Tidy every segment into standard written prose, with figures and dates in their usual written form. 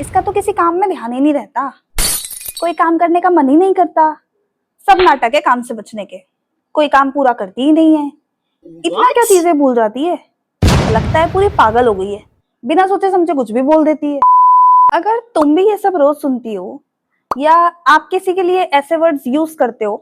इसका तो किसी काम में ध्यान ही नहीं रहता, कोई काम करने का मन ही नहीं करता, सब नाटक है काम से बचने के, कोई काम पूरा करती ही नहीं है। इतना क्या चीजें भूल जाती है, लगता है पूरी पागल हो गई है, बिना सोचे समझे कुछ भी बोल देती है। अगर तुम भी ये सब रोज सुनती हो या आप किसी के लिए ऐसे वर्ड्स यूज करते हो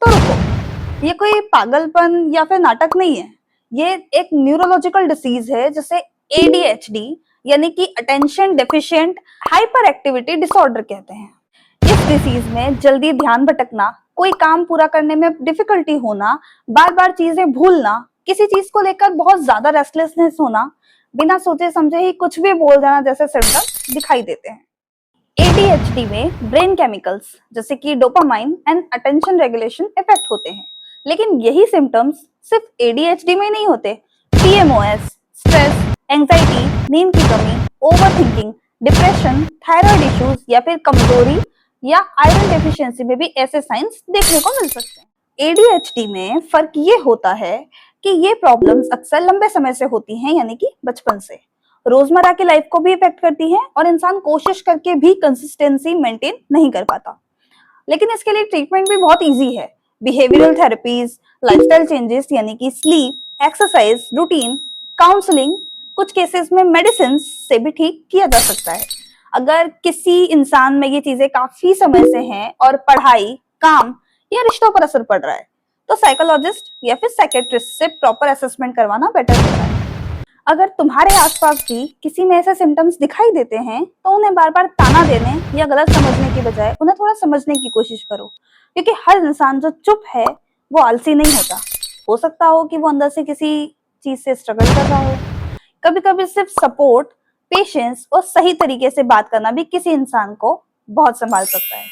तो रुको, ये कोई पागलपन या फिर नाटक नहीं है, ये एक न्यूरोलॉजिकल डिसीज है जिसे ADHD यानी कि attention deficient hyper activity disorder कहते हैं। इस डिसीज में जल्दी ध्यान भटकना, कोई काम पूरा करने में डिफिकल्टी होना, बार बार चीजें भूलना, किसी चीज को लेकर बहुत ज्यादा रेस्टलेसनेस होना, बिना सोचे समझे ही कुछ भी बोल देना जैसे सिम्टम्स दिखाई देते हैं। ADHD में ब्रेन केमिकल्स जैसे कि dopamine and attention regulation effect होते हैं, लेकिन यही सिम्टम्स सिर्फ ADHD में नहीं होते। PMOS, स्ट्रेस, एंजाइटी, नींद की कमी, ओवरथिंकिंग, डिप्रेशन, थायराइड इश्यूज या फिर कमजोरी या आयरन डेफिशिएंसी में भी ऐसे साइंस देखने को मिल सकते हैं। ADHD में फर्क ये होता है कि ये प्रॉब्लम्स अक्सर लंबे समय से होती हैं, यानी कि बचपन से रोजमर्रा की लाइफ को भी इफेक्ट करती है और इंसान कोशिश करके भी कंसिस्टेंसी मेंटेन नहीं कर पाता। लेकिन इसके लिए ट्रीटमेंट भी बहुत इजी है। बिहेवियरल थेरेपीज, लाइफस्टाइल चेंजेस यानी कि स्लीप, एक्सरसाइज, रूटीन, काउंसलिंग, कुछ केसेस में मेडिसिन से भी ठीक किया जा सकता है। अगर किसी इंसान में ये चीजें काफी समय से हैं और पढ़ाई, काम या रिश्तों पर असर पड़ रहा है तो साइकोलॉजिस्ट या फिर साइकेट्रिस्ट से प्रॉपर असेसमेंट करवाना बेटर होता है। अगर तुम्हारे आसपास भी किसी में ऐसे सिम्टम्स दिखाई देते हैं तो उन्हें बार बार ताना देने या गलत समझने की बजाय उन्हें थोड़ा समझने की कोशिश करो, क्योंकि हर इंसान जो चुप है वो आलसी नहीं होता। हो सकता हो कि वो अंदर से किसी चीज से स्ट्रगल कर रहा हो। कभी कभी सिर्फ सपोर्ट, पेशेंस और सही तरीके से बात करना भी किसी इंसान को बहुत संभाल सकता है।